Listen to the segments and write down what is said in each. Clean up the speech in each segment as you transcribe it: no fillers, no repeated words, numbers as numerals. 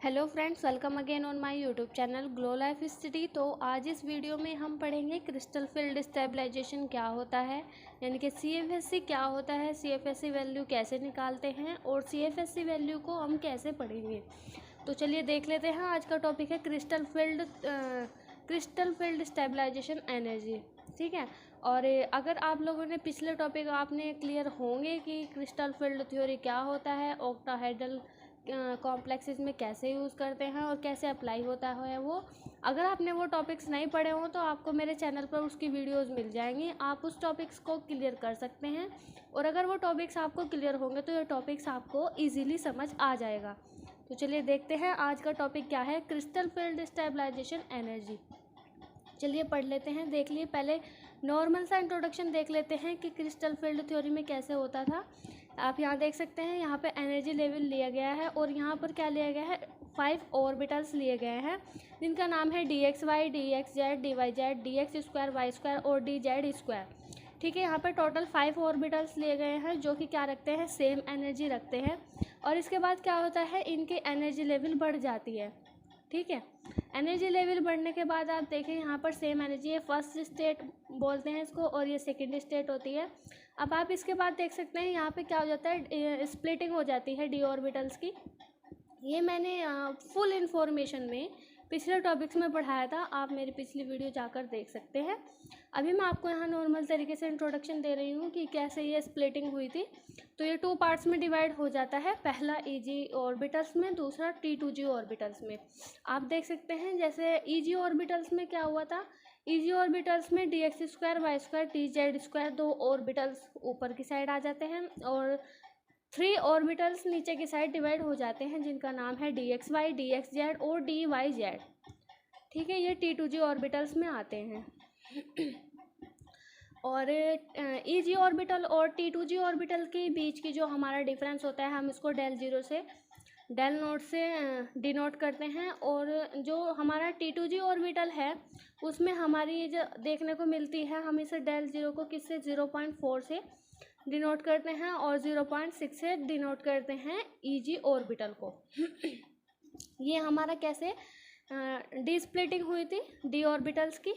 Hello friends, welcome again on my YouTube channel glow life study. तो आज इस video में हम पढ़ेंगे क्रिस्टल फील्ड स्टेबलाइजेशन क्या होता है, यानी कि सीएफएससी क्या होता है, सीएफएससी वैल्यू कैसे निकालते हैं और सीएफएससी वैल्यू को हम कैसे पढ़ेंगे। तो चलिए देख लेते हैं। आज का टॉपिक है क्रिस्टल फील्ड स्टेबलाइजेशन एनर्जी। ठीक है। और अगर आप लोगों ने पिछले टॉपिक आपने क्लियर होंगे कि क्रिस्टल फील्ड थ्योरी क्या होता है, ऑक्टाहेड्रल कॉम्प्लेक्सेस में कैसे यूज़ करते हैं और कैसे अप्लाई होता है वो, अगर आपने वो टॉपिक्स नहीं पढ़े हों तो आपको मेरे चैनल पर उसकी वीडियोस मिल जाएंगी, आप उस टॉपिक्स को क्लियर कर सकते हैं। और अगर वो टॉपिक्स आपको क्लियर होंगे तो ये टॉपिक्स आपको इजीली समझ आ जाएगा। तो चलिए देखते हैं आज का टॉपिक क्या है, क्रिस्टल फील्ड स्टेबलाइजेशन एनर्जी। चलिए पढ़ लेते हैं। देख लिए, पहले नॉर्मल सा इंट्रोडक्शन देख लेते हैं कि क्रिस्टल फील्ड थ्योरी में कैसे होता था। आप यहाँ देख सकते हैं, यहाँ पे एनर्जी लेवल लिया गया है और यहाँ पर क्या लिया गया है, 5 ऑर्बिटल्स लिए गए हैं जिनका नाम है dxy, dxz, dyz, dx² y² और dz²। ठीक है। यहाँ पर टोटल 5 ऑर्बिटल्स लिए गए हैं जो कि क्या रखते हैं, सेम एनर्जी रखते हैं। और इसके बाद क्या होता है, इनकी एनर्जी लेवल बढ़ जाती है। ठीक है। एनर्जी लेवल बढ़ने के बाद आप देखें यहाँ पर सेम एनर्जी है, फर्स्ट स्टेट बोलते हैं इसको और ये सेकंड स्टेट होती है। अब आप इसके बाद देख सकते हैं यहाँ पे क्या हो जाता है, स्प्लिटिंग हो जाती है डी ऑर्बिटल्स की। ये मैंने फुल इंफॉर्मेशन में पिछले टॉपिक्स में पढ़ाया था, आप मेरी पिछली वीडियो जाकर देख सकते हैं। अभी मैं आपको यहाँ नॉर्मल तरीके से इंट्रोडक्शन दे रही हूँ कि कैसे ये स्प्लिटिंग हुई थी। तो ये 2 पार्ट्स में डिवाइड हो जाता है, पहला ईजी ऑर्बिटल्स में, दूसरा T2G ऑर्बिटल्स में। आप देख सकते हैं जैसे ईजी ऑर्बिटल्स में क्या हुआ था, ईजी ऑर्बिटल्स में dx² y² dz², 2 ऑर्बिटल्स ऊपर की साइड आ जाते हैं और 3 ऑर्बिटल्स नीचे की साइड डिवाइड हो जाते हैं जिनका नाम है dxy, dxz और dyz। ठीक है, ये T2G ऑर्बिटल्स में आते हैं। और ईजी ऑर्बिटल और T2G ऑर्बिटल के बीच की जो हमारा डिफरेंस होता है, हम इसको डेल नोट से डिनोट करते हैं। और जो हमारा T2G ऑर्बिटल है उसमें हमारी ये जो देखने को मिलती है, हम इसे डेल 0 को किससे 0.4 से डिनोट करते हैं और 0.6 से डिनोट करते हैं ईजी ऑर्बिटल को। ये हमारा कैसे डी स्प्लिटिंग हुई थी डी ऑर्बिटल्स की।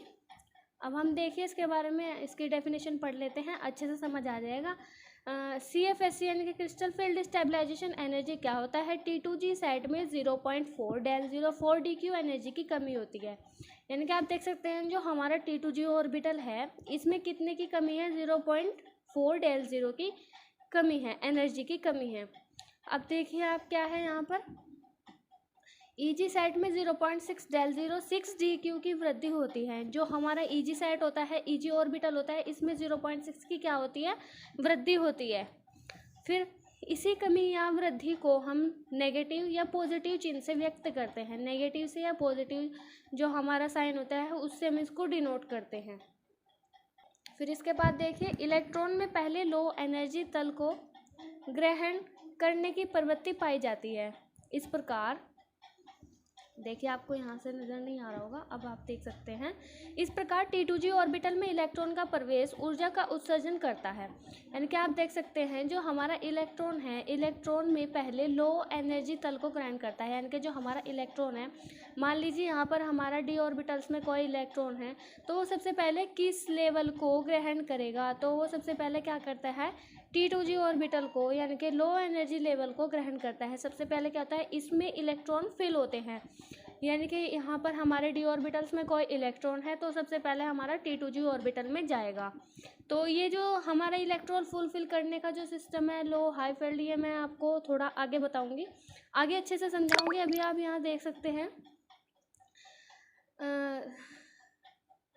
अब हम देखिए इसके बारे में, इसकी डेफिनेशन पढ़ लेते हैं, अच्छे से समझ आ जाएगा। CFSC यानी कि क्रिस्टल फील्ड स्टेबलाइजेशन एनर्जी क्या होता है, T2G साइड में 0.4 डेल 0 4 DQ एनर्जी की कमी होती है। यानी कि आप देख सकते हैं जो हमारा T2G ऑर्बिटल है इसमें कितने की कमी है, 0.4 डेल 0 की कमी है, एनर्जी की कमी है। अब देखिए आप क्या है यहाँ पर, ईजी साइड में 0.6 डेल 0 6 DQ की वृद्धि होती है। जो हमारा ईजी साइड होता है, ईजी ऑर्बिटल होता है, इसमें 0.6 की क्या होती है, वृद्धि होती है। फिर इसी कमी या वृद्धि को हम नेगेटिव या पॉजिटिव चिन्ह से व्यक्त करते हैं। नेगेटिव से या पॉजिटिव जो हमारा साइन होता है उससे हम इसको डिनोट करते हैं। फिर इसके बाद देखिए, इलेक्ट्रॉन में पहले लो एनर्जी तल को ग्रहण करने की प्रवृत्ति पाई जाती है। इस प्रकार देखिए, आपको यहाँ से नज़र नहीं आ रहा होगा, अब आप देख सकते हैं। इस प्रकार T2G ऑर्बिटल में इलेक्ट्रॉन का प्रवेश ऊर्जा का उत्सर्जन करता है। यानी कि आप देख सकते हैं जो हमारा इलेक्ट्रॉन है, इलेक्ट्रॉन में पहले लो एनर्जी तल को ग्रहण करता है। यानी कि जो हमारा इलेक्ट्रॉन है, मान लीजिए यहाँ पर हमारा डी ऑर्बिटल्स में कोई इलेक्ट्रॉन है तो वो सबसे पहले किस लेवल को ग्रहण करेगा, तो वो सबसे पहले क्या करता है, T2G ऑर्बिटल को, यानी कि लो एनर्जी लेवल को ग्रहण करता है। सबसे पहले क्या होता है, इसमें इलेक्ट्रॉन फिल होते हैं। यानी कि यहाँ पर हमारे डी ऑर्बिटल्स में कोई इलेक्ट्रॉन है तो सबसे पहले हमारा T2G ऑर्बिटल में जाएगा। तो ये जो हमारा इलेक्ट्रॉन फुलफिल करने का जो सिस्टम है लो हाई फील्ड, ये मैं आपको थोड़ा आगे बताऊंगी, आगे अच्छे से समझाऊंगी। अभी आप यहाँ देख सकते हैं,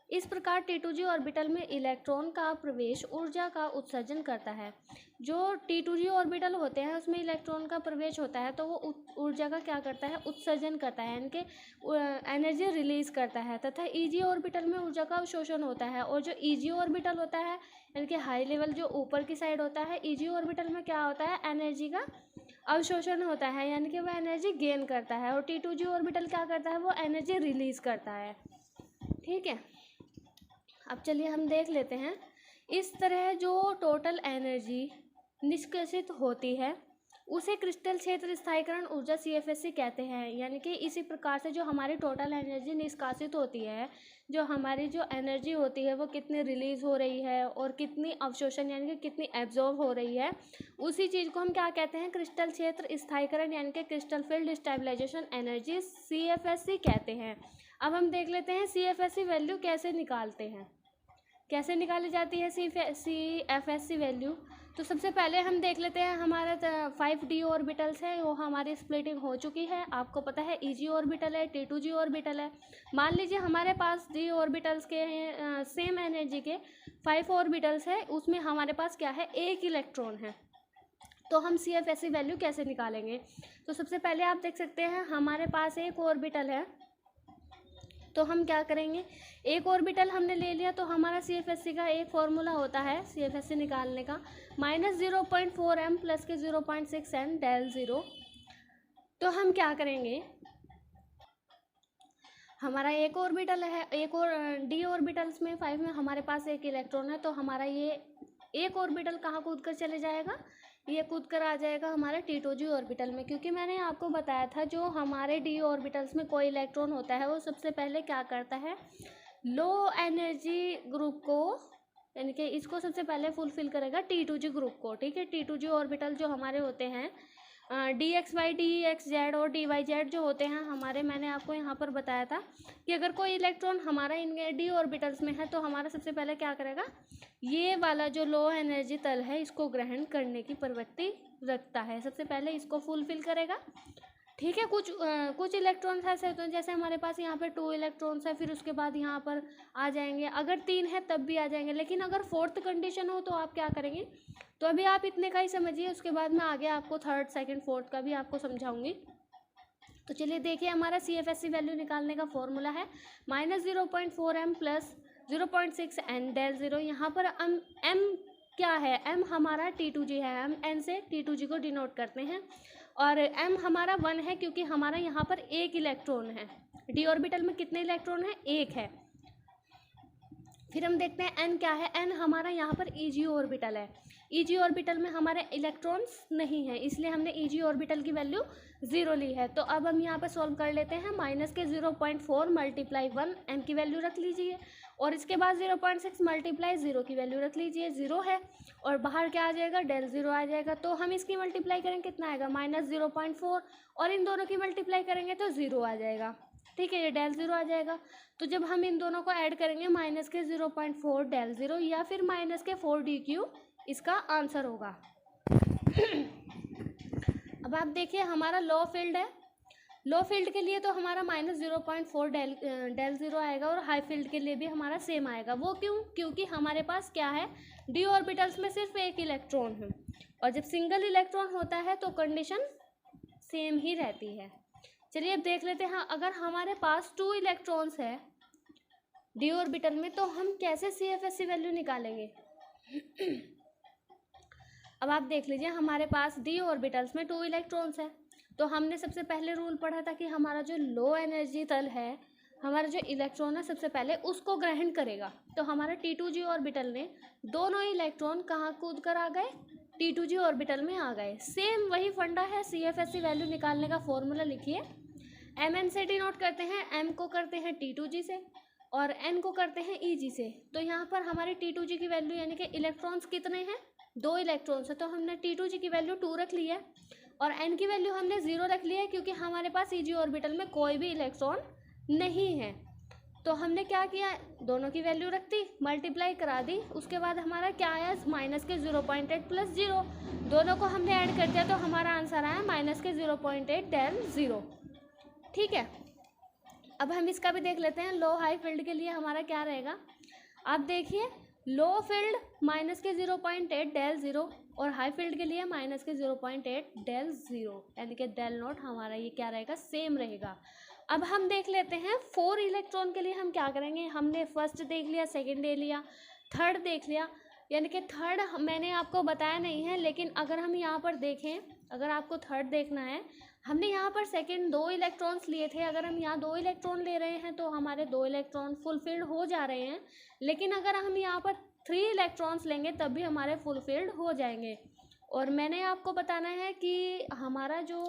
इस प्रकार T2G ऑर्बिटल में इलेक्ट्रॉन का प्रवेश ऊर्जा का उत्सर्जन करता है। जो T2G ऑर्बिटल होते हैं उसमें इलेक्ट्रॉन का प्रवेश होता है तो वो ऊर्जा का क्या करता है, उत्सर्जन करता है, यानी कि एनर्जी रिलीज करता है। तथा ईजी ऑर्बिटल में ऊर्जा का अवशोषण होता है। और जो ईजी ऑर्बिटल होता है, यानी कि हाई लेवल जो ऊपर की साइड होता है, ईजी ऑर्बिटल में क्या होता है, एनर्जी का अवशोषण होता है, यानी कि वह एनर्जी गेन करता है। और T2G ऑर्बिटल क्या करता है, वो एनर्जी रिलीज करता है। ठीक है। अब चलिए हम देख लेते हैं। इस तरह जो टोटल एनर्जी निष्कासित होती है उसे क्रिस्टल क्षेत्र स्थायीकरण ऊर्जा CFSE कहते हैं। यानी कि इसी प्रकार से जो हमारी टोटल एनर्जी निष्कासित होती है, जो हमारी जो एनर्जी होती है वो कितनी रिलीज़ हो रही है और कितनी अवशोषण यानी कि कितनी एब्जॉर्ब हो रही है, उसी चीज़ को हम क्या कहते हैं, क्रिस्टल क्षेत्र स्थायीकरण यानी कि crystal field stabilisation energy CFSE कहते हैं। अब हम देख लेते हैं CFSE वैल्यू कैसे निकालते हैं, कैसे निकाली जाती है CFSE वैल्यू। तो सबसे पहले हम देख लेते हैं हमारा 5d ऑर्बिटल्स है, वो हमारी स्प्लिटिंग हो चुकी है। आपको पता है Eg ऑर्बिटल है, T2g ऑर्बिटल है। मान लीजिए हमारे पास d ऑर्बिटल्स के सेम एनर्जी के 5 ऑर्बिटल्स है, उसमें हमारे पास क्या है, एक इलेक्ट्रॉन है। तो हम CFSE वैल्यू कैसे निकालेंगे? तो सबसे पहले आप देख सकते हैं हमारे पास एक ऑर्बिटल है, तो हम क्या करेंगे, एक ऑर्बिटल हमने ले लिया तो हमारा CFSE का एक फॉर्मूला होता है CFSE निकालने का, -0.4m प्लस के 0.6n del 0। तो हम क्या करेंगे, हमारा एक ऑर्बिटल है, एक और d ऑर्बिटल्स में 5 में हमारे पास एक इलेक्ट्रॉन है, तो हमारा ये एक ऑर्बिटल कहाँ कूद कर चले जाएगा, ये कूद कर आ जाएगा हमारे T2g ऑर्बिटल में। क्योंकि मैंने आपको बताया था जो हमारे d ऑर्बिटल्स में कोई इलेक्ट्रॉन होता है वो सबसे पहले क्या करता है, लो एनर्जी ग्रुप को यानी कि इसको सबसे पहले फुलफिल करेगा T2g ग्रुप को। ठीक है, T2g ऑर्बिटल जो हमारे होते हैं dxy dxz और dyz जो होते हैं हमारे, मैंने आपको यहाँ पर बताया था कि अगर कोई इलेक्ट्रॉन हमारा इनके d ऑर्बिटल्स में है तो हमारा सबसे पहले क्या करेगा, ये वाला जो लो एनर्जी तल है इसको ग्रहण करने की प्रवृत्ति रखता है, सबसे पहले इसको फुलफिल करेगा। ठीक है, कुछ इलेक्ट्रॉन्स ऐसे होते हैं, जैसे हमारे पास यहाँ पे 2 इलेक्ट्रॉन्स है, फिर उसके बाद यहाँ पर आ जाएंगे, अगर 3 है तब भी आ जाएंगे। लेकिन अगर 4th कंडीशन हो तो आप क्या करेंगे, तो अभी आप इतने का ही समझिए, उसके बाद मैं आगे आपको 3rd, 2nd, 4th का भी आपको समझाऊंगी। तो चलिए देखिए, हमारा CFSE वैल्यू निकालने का फॉर्मूला है -0.4m प्लस 0.6n del 0। यहाँ पर m क्या है, m हमारा T2g है, हम n से T2g को डिनोट करते हैं, और m हमारा 1 है क्योंकि हमारा यहाँ पर एक इलेक्ट्रॉन है। d ऑर्बिटल में कितने इलेक्ट्रॉन है, एक है। फिर हम देखते हैं n क्या है, n हमारा यहाँ पर Eg ऑर्बिटल है, Eg ऑर्बिटल में हमारे इलेक्ट्रॉन्स नहीं है, इसलिए हमने Eg ऑर्बिटल की वैल्यू 0 ली है। तो अब हम यहाँ पर सॉल्व कर लेते हैं, माइनस के 0.4 मल्टीप्लाई 1 m की वैल्यू रख लीजिए, और इसके बाद 0.6 मल्टीप्लाई 0 की वैल्यू रख लीजिए, 0 है, और बाहर क्या आ जाएगा, del 0 आ जाएगा। तो हम इसकी मल्टीप्लाई करेंगे, कितना आएगा, -0.4, और इन दोनों की मल्टीप्लाई करेंगे तो 0 आ जाएगा। ठीक है, ये del 0 आ जाएगा। तो जब हम इन दोनों को ऐड करेंगे, माइनस के 0.4 del 0 या फिर माइनस के 4dq इसका आंसर होगा। अब आप देखिए, हमारा लो फील्ड है, लो फील्ड के लिए तो हमारा -0.4 del 0 आएगा, और हाई फील्ड के लिए भी हमारा सेम आएगा। वो क्यों, क्योंकि हमारे पास क्या है, d ऑर्बिटल्स में सिर्फ एक इलेक्ट्रॉन है, और जब सिंगल इलेक्ट्रॉन होता है तो कंडीशन सेम ही रहती है। चलिए अब देख लेते हैं, अगर हमारे पास 2 इलेक्ट्रॉन्स है d ऑर्बिटल में तो हम कैसे CFSE वैल्यू निकालेंगे। अब आप देख लीजिए, हमारे पास d ऑर्बिटल्स में 2 इलेक्ट्रॉन्स है, तो हमने सबसे पहले रूल पढ़ा था कि हमारा जो लो एनर्जी तल है, हमारा जो इलेक्ट्रॉन है सबसे पहले उसको ग्रहण करेगा। तो हमारा T2g ऑर्बिटल ने दोनों इलेक्ट्रॉन कहाँ कूद कर आ गए, T2g ऑर्बिटल में आ गए। सेम वही फंडा है, CFSE वैल्यू निकालने का फॉर्मूला लिखिए, mn से डिनोट करते हैं, m को करते हैं T2g से, और n को करते हैं Eg से। तो यहाँ पर हमारे T2g की वैल्यू यानी कि इलेक्ट्रॉन्स कितने हैं, 2 इलेक्ट्रॉन्स है, तो हमने T2g की वैल्यू 2 रख ली है, और n की वैल्यू हमने 0 रख ली है, क्योंकि हमारे पास Eg ऑर्बिटल में कोई भी इलेक्ट्रॉन नहीं है। तो हमने क्या किया, दोनों की वैल्यू रख दी, मल्टीप्लाई करा दी, उसके बाद हमारा क्या आया, माइनस के 0.8 प्लस 0, दोनों को हमने ऐड कर दिया, तो हमारा आंसर आया माइनस के 0.8 del 0। ठीक है, अब हम इसका भी देख लेते हैं, लो हाई फील्ड के लिए हमारा क्या रहेगा। आप देखिए, लो फील्ड माइनस के 0.8 del 0, और हाई फील्ड के लिए माइनस के 0.8 del 0, यानी कि del नॉट हमारा ये क्या रहेगा, सेम रहेगा। अब हम देख लेते हैं 4 इलेक्ट्रॉन के लिए हम क्या करेंगे। हमने फर्स्ट देख लिया, सेकंड देख लिया, थर्ड देख लिया, यानी कि थर्ड मैंने आपको बताया नहीं है, लेकिन अगर हम यहाँ पर देखें, अगर आपको थर्ड देखना है, हमने यहाँ पर सेकंड 2 इलेक्ट्रॉन्स लिए थे, अगर हम यहाँ 2 इलेक्ट्रॉन ले रहे हैं तो हमारे 2 इलेक्ट्रॉन फुलफिल्ड हो जा रहे हैं। लेकिन अगर हम यहाँ पर 3 इलेक्ट्रॉन्स लेंगे तब भी हमारे फुलफिल्ड हो जाएंगे। और मैंने आपको बताना है कि हमारा जो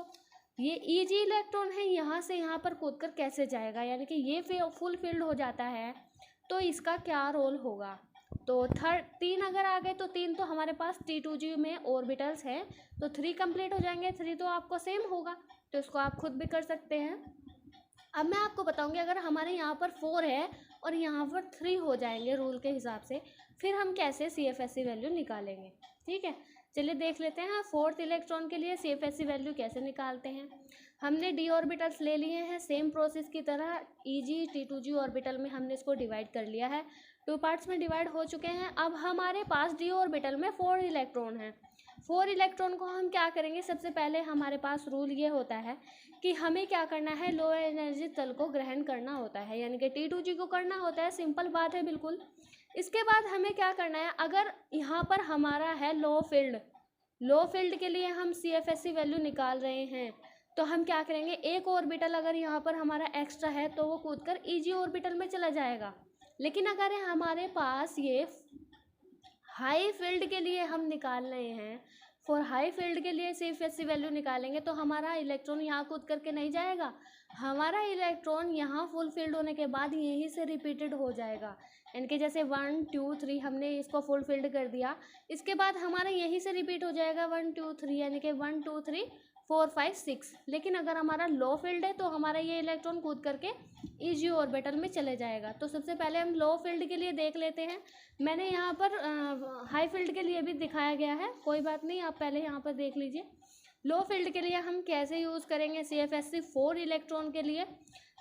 ये ईजी इलेक्ट्रॉन है यहाँ से यहाँ पर कूद कर कैसे जाएगा, यानी कि ये फुल फिल्ड हो जाता है तो इसका क्या रोल होगा। तो 3 अगर आ गए तो 3 तो हमारे पास T2G में ऑर्बिटल्स हैं, तो 3 कंप्लीट हो जाएंगे। 3 तो आपको सेम होगा, तो इसको आप खुद भी कर सकते हैं। अब मैं आपको बताऊंगी अगर हमारे यहाँ पर 4 है और यहाँ पर 3 हो जाएंगे रूल के हिसाब से, फिर हम कैसे CFSE वैल्यू निकालेंगे। ठीक है, चलिए देख लेते हैं 4th इलेक्ट्रॉन के लिए CFSE वैल्यू कैसे निकालते हैं। हमने d ऑर्बिटल्स ले लिए हैं, सेम प्रोसेस की तरह EG T2G ऑर्बिटल में हमने इसको डिवाइड कर लिया है, 2 पार्ट्स में डिवाइड हो चुके हैं। अब हमारे पास d ऑर्बिटल में 4 इलेक्ट्रॉन हैं। 4 इलेक्ट्रॉन को हम क्या करेंगे, सबसे पहले हमारे पास रूल ये होता है कि हमें क्या करना है, लो एनर्जी तल को ग्रहण करना होता है, यानी कि T2G को करना होता है, सिंपल बात है बिल्कुल। इसके बाद हमें क्या करना है, अगर यहाँ पर हमारा है लो फील्ड के लिए हम CFSE वैल्यू निकाल रहे हैं, तो हम क्या करेंगे, एक ऑर्बिटल अगर यहाँ पर हमारा एक्स्ट्रा है तो वो कूदकर EG ऑर्बिटल में चला जाएगा। लेकिन अगर हमारे पास ये हाई फील्ड के लिए हम निकाल रहे हैं, फॉर हाई फील्ड के लिए CFSE वैल्यू निकालेंगे, तो हमारा इलेक्ट्रॉन यहाँ कूद करके नहीं जाएगा, हमारा इलेक्ट्रॉन यहाँ फुल फील्ड होने के बाद यहीं से रिपीटेड हो जाएगा। इनके जैसे 1 2 3 हमने इसको फुल फील्ड कर दिया, इसके बाद हमारा यहीं से रिपीट हो जाएगा 1 2 3, यानी कि 1 2 3 4 5 6। लेकिन अगर हमारा लो फील्ड है तो हमारा ये इलेक्ट्रॉन कूद करके EG ऑर्बिटल में चले जाएगा। तो सबसे पहले हम लो फील्ड के लिए देख लेते हैं। मैंने यहाँ पर हाई फील्ड के लिए भी दिखाया गया है, कोई बात नहीं, आप पहले यहाँ पर देख लीजिए। लो फील्ड के लिए हम कैसे यूज़ करेंगे CFSE 4 इलेक्ट्रॉन के लिए।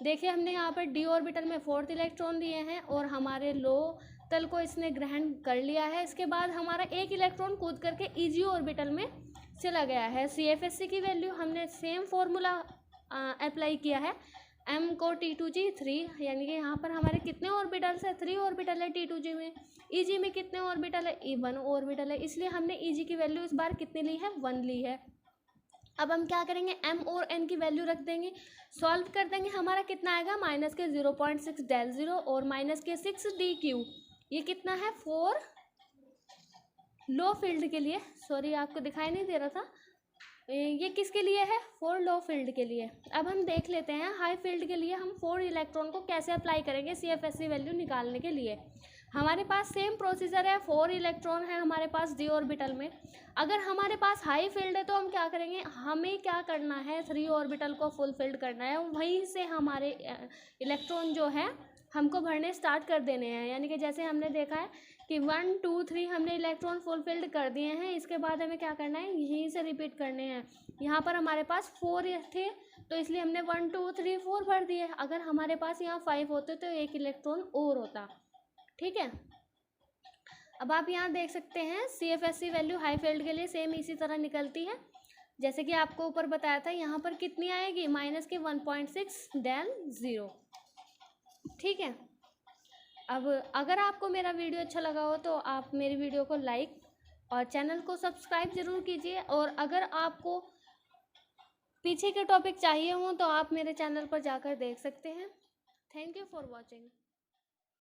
देखिए हमने यहाँ पर d ऑर्बिटल में 4th इलेक्ट्रॉन लिए हैं और हमारे लो तल को इसने ग्रहण कर लिया है। इसके बाद हमारा एक इलेक्ट्रॉन कूद करके EG ऑर्बिटल में चला गया है। CFSE की वैल्यू हमने सेम फॉर्मूला अप्लाई किया है, m को T2G 3, यानी कि यहाँ पर हमारे कितने ऑर्बिटल्स है, 3 ऑर्बिटल है T2G में। EG में कितने ऑर्बिटल है, 1 ऑर्बिटल है, इसलिए हमने EG की वैल्यू इस बार कितनी ली है, 1 ली है। अब हम क्या करेंगे, m और n की वैल्यू रख देंगे, सॉल्व कर देंगे, हमारा कितना आएगा, माइनस के 0.6 del 0 और माइनस के 6 dq। ये कितना है, 4 लो फील्ड के लिए, सॉरी आपको दिखाई नहीं दे रहा था, ये किसके लिए है, 4 लो फील्ड के लिए। अब हम देख लेते हैं हाई फील्ड के लिए हम 4 इलेक्ट्रॉन को कैसे अप्लाई करेंगे CFSE वैल्यू निकालने के लिए। हमारे पास सेम प्रोसीजर है, 4 इलेक्ट्रॉन है हमारे पास d ऑर्बिटल में। अगर हमारे पास हाई फील्ड है तो हम क्या करेंगे, हमें क्या करना है, 3 ऑर्बिटल को फुल फिल्ड करना है, वहीं से हमारे इलेक्ट्रॉन जो है हमको भरने स्टार्ट कर देने हैं। यानी कि जैसे हमने देखा है कि 1 2 3 हमने इलेक्ट्रॉन फुल फिल्ड कर दिए हैं, इसके बाद हमें क्या करना है, यहीं से रिपीट करने हैं। यहाँ पर हमारे पास 4 थे तो इसलिए हमने 1 2 3 4 भर दिए। अगर हमारे पास यहाँ 5 होते तो एक इलेक्ट्रॉन और होता। ठीक है, अब आप यहाँ देख सकते हैं CFSE वैल्यू हाई फील्ड के लिए सेम इसी तरह निकलती है जैसे कि आपको ऊपर बताया था। यहाँ पर कितनी आएगी, माइनस के 1.6 del 0। ठीक है, अब अगर आपको मेरा वीडियो अच्छा लगा हो तो आप मेरी वीडियो को लाइक और चैनल को सब्सक्राइब ज़रूर कीजिए, और अगर आपको पीछे के टॉपिक चाहिए हों तो आप मेरे चैनल पर जाकर देख सकते हैं। Thank you for watching.